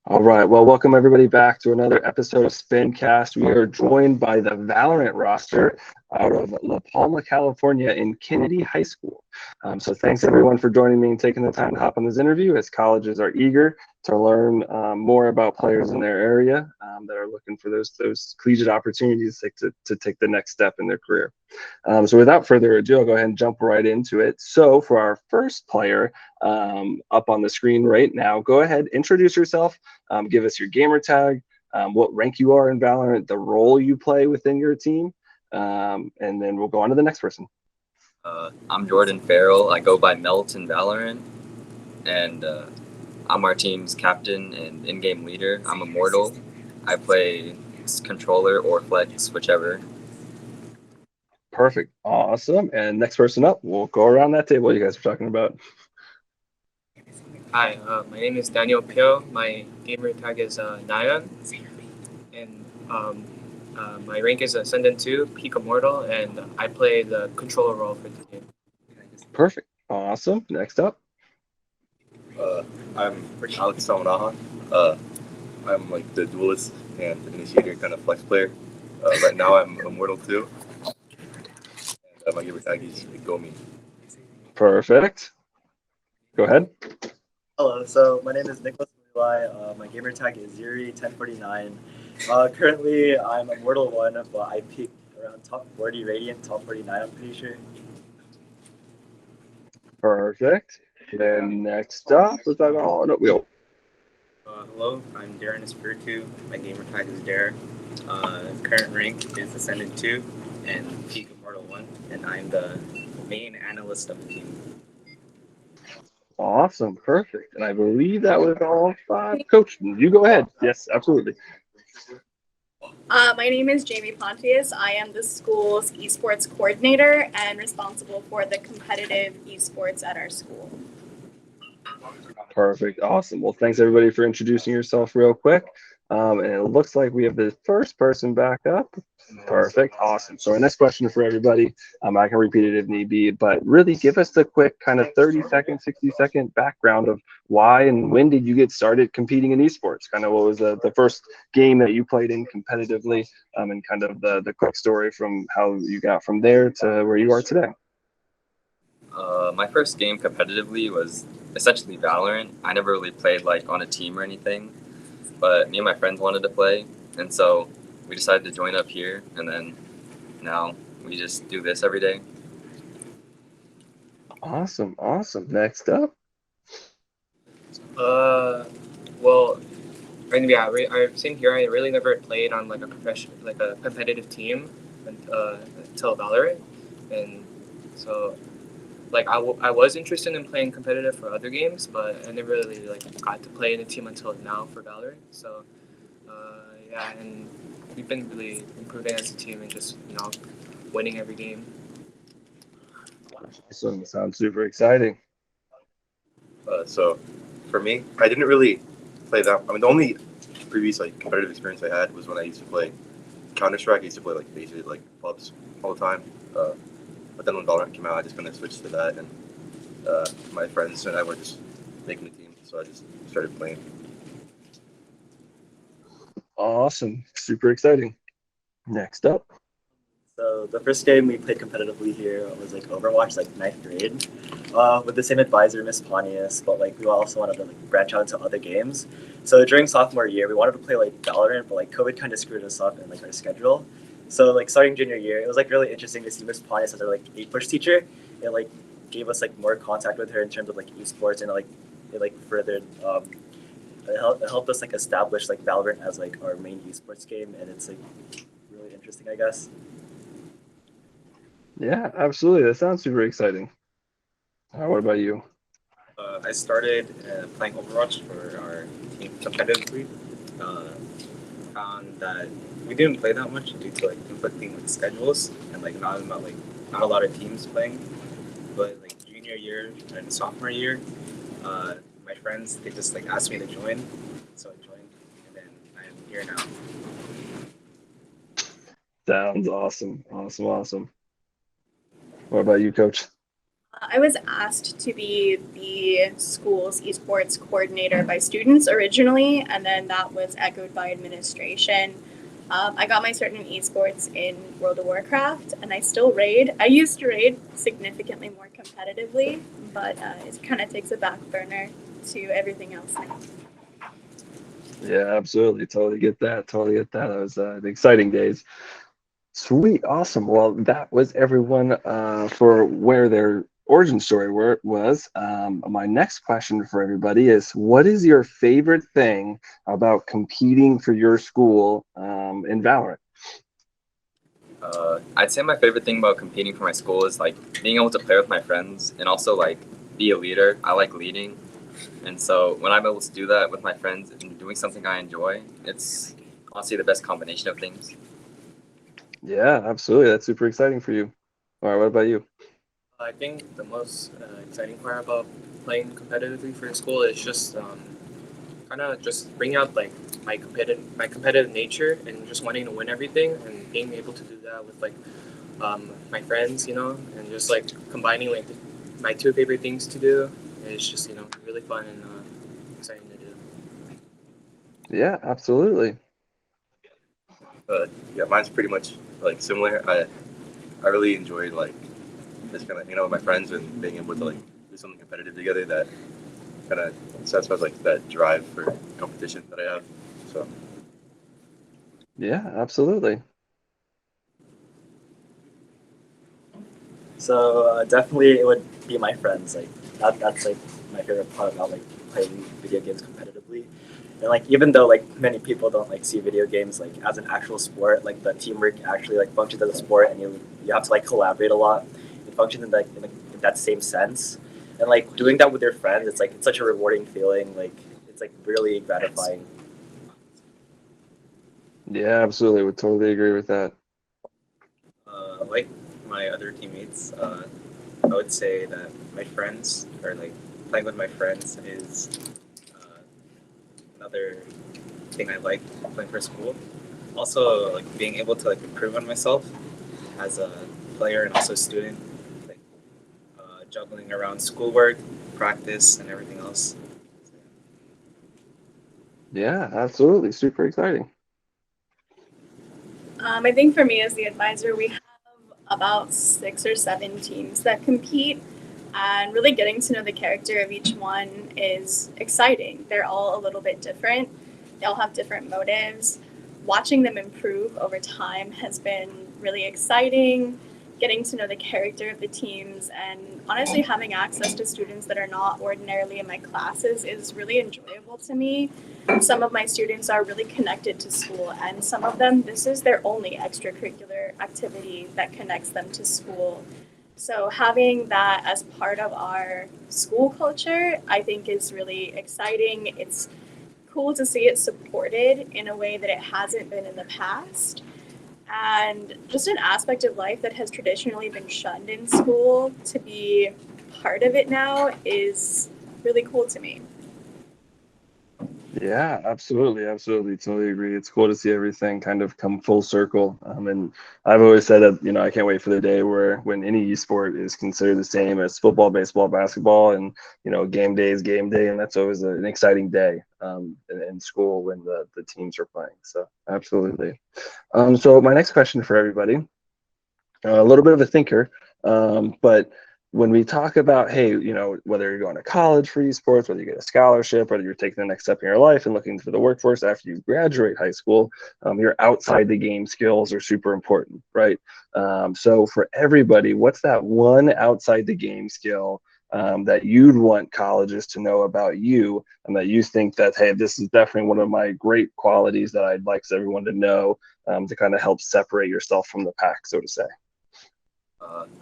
All right. Well, welcome everybody back to another episode of SPINcast. We are joined by the Valorant roster out of La Palma, California, in Kennedy High School. So thanks everyone for joining me and taking the time to hop on this interview, as colleges are eager to learn more about players in their area that are looking for those collegiate opportunities to take the next step in their career. So without further ado, I'll go ahead and jump right into it. So for our first player up on the screen right now, go ahead, introduce yourself, give us your gamer tag, what rank you are in Valorant, the role you play within your team, and then we'll go on to the next person. I'm Jordan Farrell. I go by Melt in Valorant, and I'm our team's captain and in-game leader. I'm Immortal. I play controller or flex, whichever. Perfect. Awesome. And next person up, we'll go around that table you guys are talking about. Hi, my name is Daniel Pio. My gamer tag is Nyan, and my rank is Ascendant 2, Peak Immortal, and I play the controller role for the game. Perfect. Awesome. Next up. I'm Alex Salmanaha. I'm like the duelist and initiator kind of flex player. Right now I'm Immortal 2. And my gamer tag is Gomi. Perfect. Go ahead. Hello, so my name is Nicholas Mulai. My gamer tag is Ziri1049. Currently, I'm Immortal 1, but I peaked around top 40 Radiant, top 49, I'm pretty sure. Perfect. Then next up, let's talk on it. Wheel. Hello, I'm Darren Espiritu. My gamer tag is Dare. Current rank is Ascendant 2 and Peak Immortal 1, and I'm the main analyst of the team. Awesome. Perfect. And I believe that was all 5. Coach, you go ahead. Yes, absolutely. My name is Jamie Pontious. I am the school's esports coordinator and responsible for the competitive esports at our school. Perfect. Awesome. Well, thanks everybody for introducing yourself real quick. And it looks like we have the first person back up. Perfect. Awesome. So our next question for everybody, I can repeat it if need be, but really give us the quick kind of 30-second, 60-second background of why and when did you get started competing in esports? Kind of what was the first game that you played in competitively, and kind of the quick story from how you got from there to where you are today. My first game competitively was essentially Valorant. I never really played like on a team or anything, but me and my friends wanted to play, and so we decided to join up here, and then now we just do this every day. Awesome. Awesome. Next up. Well, same here. I really never played on like a competitive team until Valorant, and so like I was interested in playing competitive for other games, but I never really like got to play in a team until now for Valorant. So yeah, and we've been really improving as a team and just winning every game. Awesome. Sounds super exciting. So for me, I didn't really play that. I mean, the only previous like competitive experience I had was when I used to play Counter-Strike. I used to play like basically like pubs all the time. But then when Valorant came out, I just kind of switched to that, and my friends and I were just making a team, so I just started playing. Awesome. Super exciting. Next up. So the first game we played competitively here was like Overwatch, like 9th grade, with the same advisor, Miss Pontious, but like we also wanted to like branch out into other games. So during sophomore year, we wanted to play like Valorant, but like COVID kind of screwed us up in like our schedule. So like starting junior year, it was like really interesting to see Miss Pontious as our like A-push teacher. It like gave us like more contact with her in terms of like esports, and it like furthered it helped us like establish like Valorant as like our main esports game, and it's like really interesting, I guess. Yeah, absolutely. That sounds super exciting. What about you? I started playing Overwatch for our team competitively. Found that we didn't play that much due to like conflicting with schedules and like not a lot of teams playing. But like junior year and sophomore year, my friends they just like asked me to join, so I joined, and then I'm here now. Sounds awesome. Awesome. What about you, Coach? I was asked to be the school's esports coordinator by students originally, and then that was echoed by administration. I got my cert in esports in World of Warcraft, and I still raid. I used to raid significantly more competitively, but it kind of takes a back burner to everything else now. Yeah, absolutely. Totally get that. Totally get that. That was the exciting days. Sweet, awesome. Well, that was everyone for where their origin story was. My next question for everybody is, what is your favorite thing about competing for your school in Valorant? I'd say my favorite thing about competing for my school is like being able to play with my friends and also like be a leader. I like leading, and so when I'm able to do that with my friends and doing something I enjoy, it's honestly the best combination of things. Yeah, absolutely. That's super exciting for you. All right, what about you? I think the most exciting part about playing competitively for school is just kind of just bring out like my competitive nature and just wanting to win everything and being able to do that with like my friends, and just like combining like my two favorite things to do. It's just really fun and exciting to do. Yeah, absolutely. Yeah, mine's pretty much like similar. I really enjoyed like just kind of hanging out with my friends and being able to like do something competitive together that kind of satisfies like that drive for competition that I have. So Yeah, absolutely. So definitely it would be my friends. Like that's like my favorite part about like playing video games competitively. And like even though like many people don't like see video games like as an actual sport, like the teamwork actually like functions as a sport, and you have to like collaborate a lot. It functions in in that same sense. And like doing that with your friends, it's such a rewarding feeling. Like it's like really gratifying. Yeah, absolutely. Would totally agree with that. Like my other teammates, I would say that my friends, or like playing with my friends, is uh, another thing I like playing for school. Also, like being able to like improve on myself as a player and also a student, like juggling around schoolwork, practice, and everything else. Yeah, absolutely. Super exciting. I think for me as the advisor, we have about 6 or 7 teams that compete, and really getting to know the character of each one is exciting. They're all a little bit different. They all have different motives. Watching them improve over time has been really exciting. Getting to know the character of the teams and honestly having access to students that are not ordinarily in my classes is really enjoyable to me. Some of my students are really connected to school, and some of them, this is their only extracurricular activity that connects them to school. So having that as part of our school culture, I think is really exciting. It's cool to see it supported in a way that it hasn't been in the past. And just an aspect of life that has traditionally been shunned in school, to be part of it now is really cool to me. Yeah, absolutely, absolutely, totally agree. It's cool to see everything kind of come full circle. And I've always said that, I can't wait for the day where when any sport is considered the same as football, baseball, basketball, and game day is game day, and that's always an exciting day in school when the teams are playing. So absolutely. So my next question for everybody, a little bit of a thinker, but when we talk about, hey, whether you're going to college for esports, whether you get a scholarship, whether you're taking the next step in your life and looking for the workforce after you graduate high school, your outside the game skills are super important, right? So for everybody, what's that one outside the game skill that you'd want colleges to know about you, and that you think that, hey, this is definitely one of my great qualities that I'd like everyone to know, to kind of help separate yourself from the pack, so to say?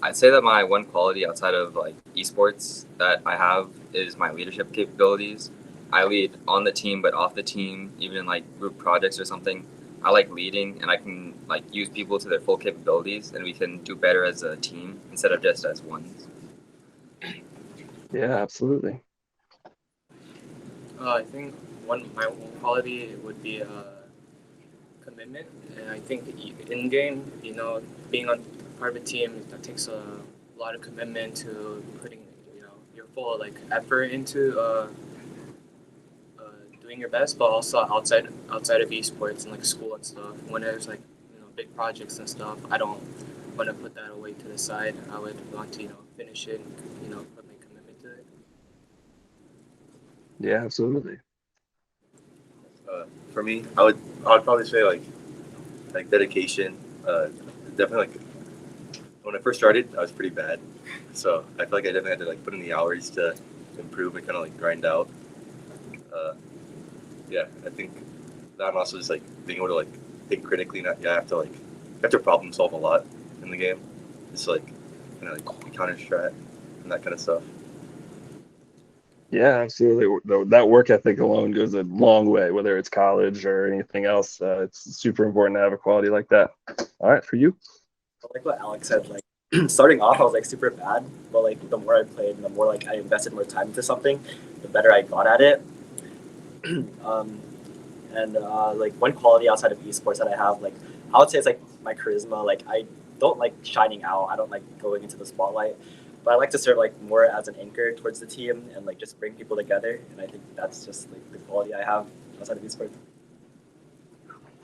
I'd say that my one quality outside of like esports that I have is my leadership capabilities. I lead on the team, but off the team, even in like group projects or something. I like leading, and I can like use people to their full capabilities, and we can do better as a team instead of just as ones. Yeah, absolutely. I think my one quality would be commitment, and I think in game, being on part of a team that takes a lot of commitment to putting your full like effort into doing your best, but also outside of esports and like school and stuff. When there's like big projects and stuff, I don't want to put that away to the side. I would want to finish it and put my commitment to it. Yeah, absolutely. For me, I would probably say like dedication. Definitely like when I first started, I was pretty bad, so I feel like I definitely had to like put in the hours to improve and kind of like grind out. Yeah, I think that and also just like being able to like think critically. Not you have to problem solve a lot in the game. Just like kind of like counter strat and that kind of stuff. Yeah, absolutely. That work ethic alone goes a long way, whether it's college or anything else. It's super important to have a quality like that. All right, for you? Like what Alex said, like starting off, I was like super bad, but like the more I played, and the more like I invested more time into something, the better I got at it. Like one quality outside of esports that I have, like I would say it's like my charisma. Like I don't like shining out. I don't like going into the spotlight, but I like to serve like more as an anchor towards the team and like just bring people together. And I think that's just like the quality I have outside of esports.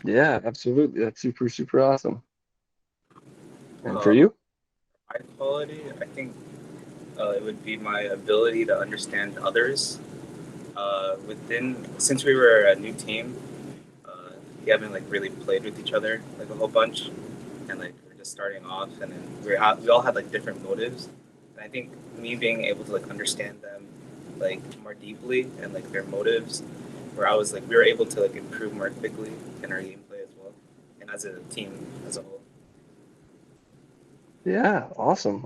Yeah, absolutely. That's super, super awesome. And for you? My quality, I think it would be my ability to understand others. Since we were a new team, we haven't like really played with each other like a whole bunch, and like we're just starting off, and then we all had like different motives. And I think me being able to like understand them like more deeply and like their motives, where I was like we were able to like improve more quickly in our gameplay as well, and as a team as a whole. Yeah, awesome.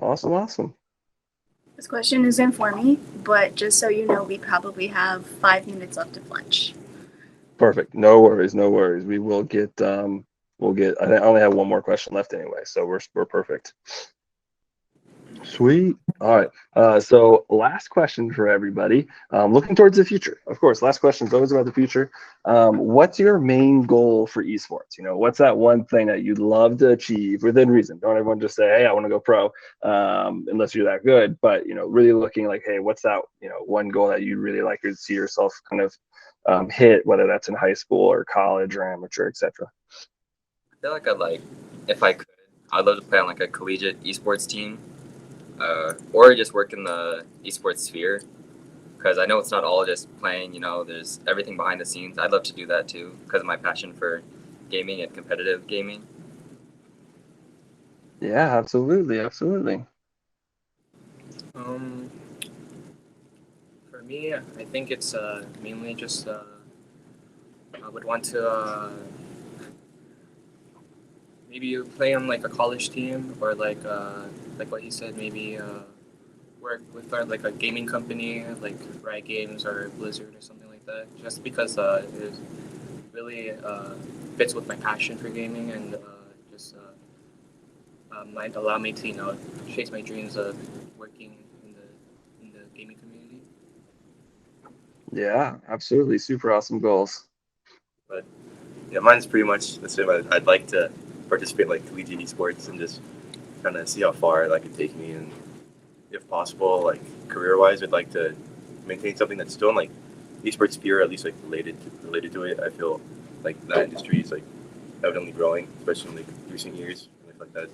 This question isn't for me, but just so you know, we probably have 5 minutes left of lunch. Perfect. No worries. We will get I only have one more question left anyway, so we're perfect. Sweet. All right. So last question for everybody. Looking towards the future, of course. Last question is always about the future. What's your main goal for esports? What's that one thing that you'd love to achieve within reason? Don't everyone just say, "Hey, I want to go pro," unless you're that good. But really looking like, "Hey, what's that? One goal that you really like to see yourself kind of hit, whether that's in high school or college or amateur, etc." I feel like if I could, I'd love to play on like a collegiate esports team, or just work in the esports sphere. Because I know it's not all just playing. There's everything behind the scenes. I'd love to do that too, because of my passion for gaming and competitive gaming. Yeah, absolutely. For me, I think it's mainly just I would want to maybe play on like a college team, or like what he said, maybe work with like a gaming company like Riot Games or Blizzard or something like that. Just because it really fits with my passion for gaming, and just might allow me to chase my dreams of working in the gaming community. Yeah, absolutely. Super awesome goals. But yeah, mine's pretty much the same. I'd like to participate in like collegiate esports and just kind of see how far that could take me, and if possible, like career-wise, I'd like to maintain something that's still in like esports sphere, at least like related to it. I feel like that industry is like evidently growing, especially in like recent years. And I feel like that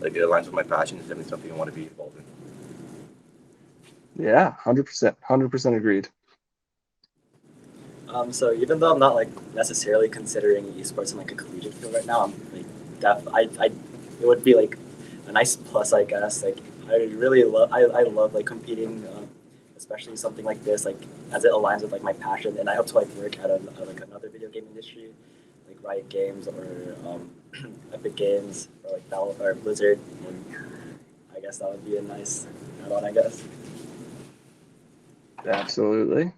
like it aligns with my passion. It's definitely something I want to be involved in. Yeah, 100% agreed. So even though I'm not like necessarily considering esports in like a collegiate field right now, I'm like it would be like a nice plus, I guess. Like I love like competing, especially something like this, like as it aligns with like my passion, and I hope to like work at like another video game industry, like Riot Games or Epic Games or like Valorant or Blizzard, and I guess that would be a nice add-on, I guess. Absolutely.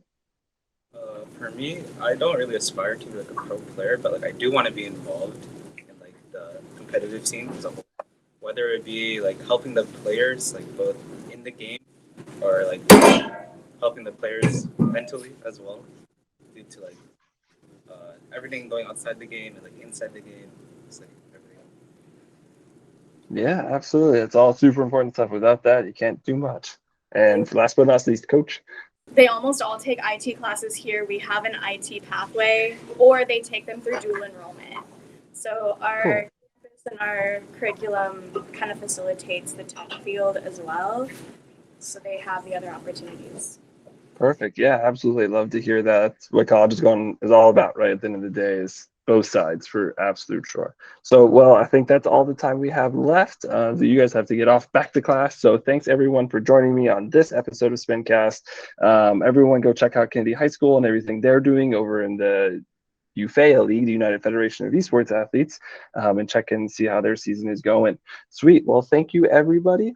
For me, I don't really aspire to be like a pro player, but like I do want to be involved in like the competitive scene as a whole. Whether it be like helping the players like both in the game, or like helping the players mentally as well, due to like everything going outside the game and like inside the game. It's like everything. Yeah, absolutely. It's all super important stuff. Without that, you can't do much. And last but not least, coach. They almost all take IT classes here. We have an IT pathway, or they take them through dual enrollment. So our campus and our curriculum kind of facilitates the tech field as well. So they have the other opportunities. Perfect. Yeah, absolutely. Love to hear that. That's what college is all about, right? At the end of the day, is both sides for absolute sure. So, well, I think that's all the time we have left. So you guys have to get off back to class. So thanks everyone for joining me on this episode of SPINcast. Everyone go check out Kennedy High School and everything they're doing over in the UFEA League, the United Federation of Esports Athletes, and check and see how their season is going. Sweet. Well, thank you everybody.